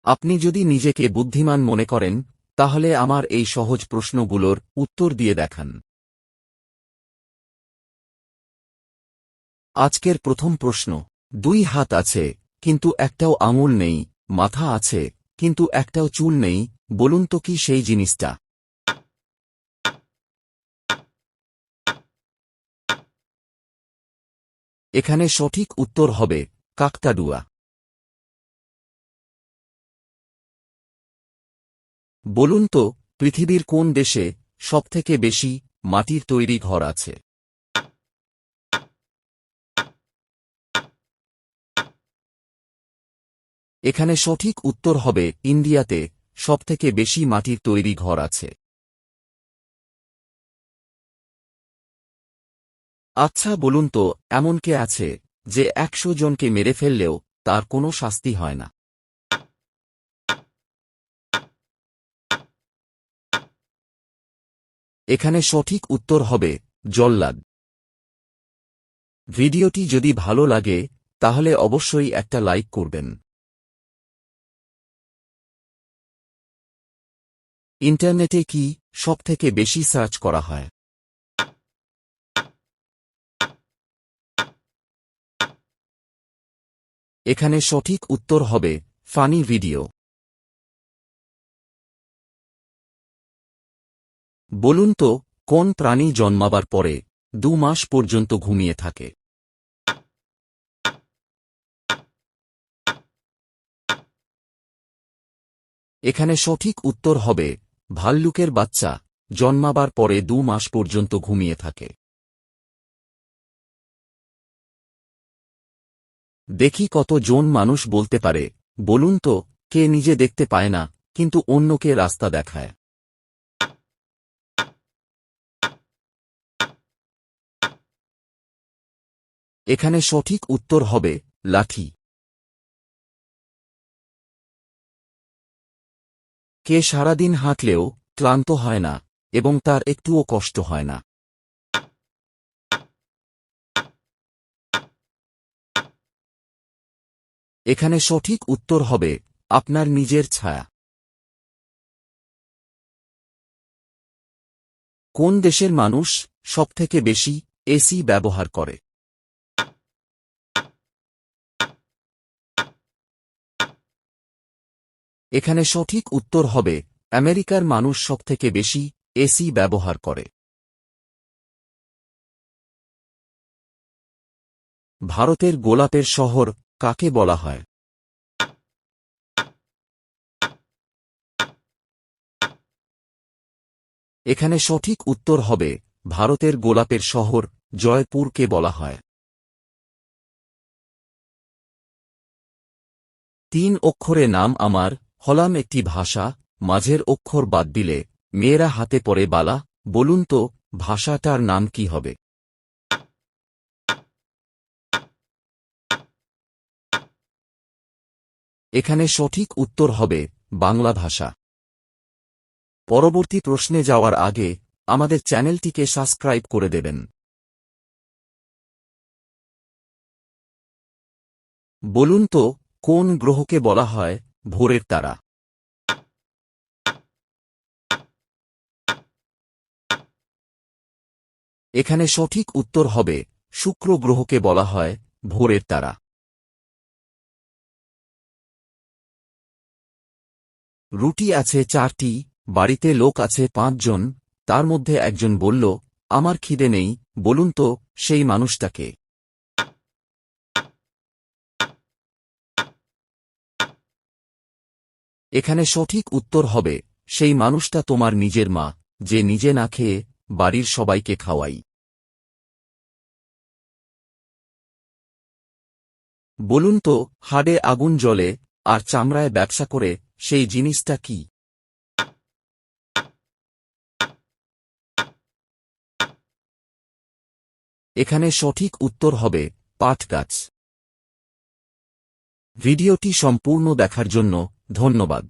আপনি যদি নিজেকে বুদ্ধিমান মনে করেন, তাহলে আমার এই সহজ প্রশ্নগুলোর উত্তর দিয়ে দেখান। আজকের প্রথম প্রশ্ন। 2 হাত আছে, কিন্তু একটাও আঙুল নেই, মাথা আছে, কিন্তু একটাও চুল নেই, বলুন তো কি সেই জিনিসটা? এখানে সঠিক উত্তর হবে কাকতাড়ুয়া। বলুন তো পৃথিবীর কোন দেশে সবথেকে বেশি মাটির তৈরি ঘর আছে? এখানে সঠিক উত্তর হবে ইন্ডিয়াতে সবথেকে বেশি মাটির তৈরি ঘর আছে। আচ্ছা বলুন তো এমন কে আছে যে 100 জনকে মেরে ফেললেও তার কোনো শাস্তি হয় না? এখানে সঠিক উত্তর হবে জল্লাদ। ভিডিওটি যদি ভালো লাগে তাহলে অবশ্যই একটা লাইক করবেন। ইন্টারনেটে কি সবথেকে বেশি সার্চ করা হয়? এখানে সঠিক উত্তর হবে ফানি ভিডিও। বলুন তো কোন প্রাণী জন্মাবার পরে 2 মাস পর্যন্ত ঘুমিয়ে থাকে? এখানে সঠিক উত্তর হবে ভাল্লুকের বাচ্চা জন্মাবার পরে 2 মাস পর্যন্ত ঘুমিয়ে থাকে। দেখি কত জন মানুষ বলতে পারে, বলুন তো কে নিজে দেখতে পায় না কিন্তু অন্যকে রাস্তা দেখায়? এখানে সঠিক উত্তর হবে লাঠি। কে সারাদিন হাঁটলেও ক্লান্ত হয় না এবং তার একটুও কষ্ট হয় না? এখানে সঠিক উত্তর হবে আপনার নিজের ছায়া। কোন দেশের মানুষ সবথেকে বেশি এসি ব্যবহার করে? এখানে সঠিক উত্তর হবে আমেরিকার মানুষ সবথেকে বেশি এসি ব্যবহার করে। ভারতের গোলাপের শহর কাকে বলা হয়? এখানে সঠিক উত্তর হবে ভারতের গোলাপের শহর জয়পুরকে বলা হয়। 3 অক্ষরে নাম আমার, হলাম একটি ভাষা, মাঝের অক্ষর বাদ দিলে মেয়েরা হাতে পরে বালা, বলুন তো ভাষাটার নাম কি হবে? এখানে সঠিক উত্তর হবে বাংলা ভাষা। পরবর্তী প্রশ্নে যাওয়ার আগে আমাদের চ্যানেলটিকে সাবস্ক্রাইব করে দেবেন। বলুন তো কোন গ্রহকে বলা হয় ভোরের তারা? এখানে সঠিক উত্তর হবে শুক্র গ্রহকে বলা হয় ভোরের তারা। রুটি আছে 4টি, বাড়িতে লোক আছে 5 জন, তার মধ্যে একজন বলল আমার খিদে নেই, বলুন তো সেই মানুষটাকে? এখানে সঠিক উত্তর হবে সেই মানুষটা তোমার নিজের মা, যে নিজে না খেয়ে বাড়ির সবাইকে খাওয়াই। বলুন তো হাড়ে আগুন জ্বলে আর চামড়ায় ব্যবসা করে সেই জিনিসটা কি? এখানে সঠিক উত্তর হবে পাট গাছ। ভিডিওটি সম্পূর্ণ দেখার জন্য ধন্যবাদ।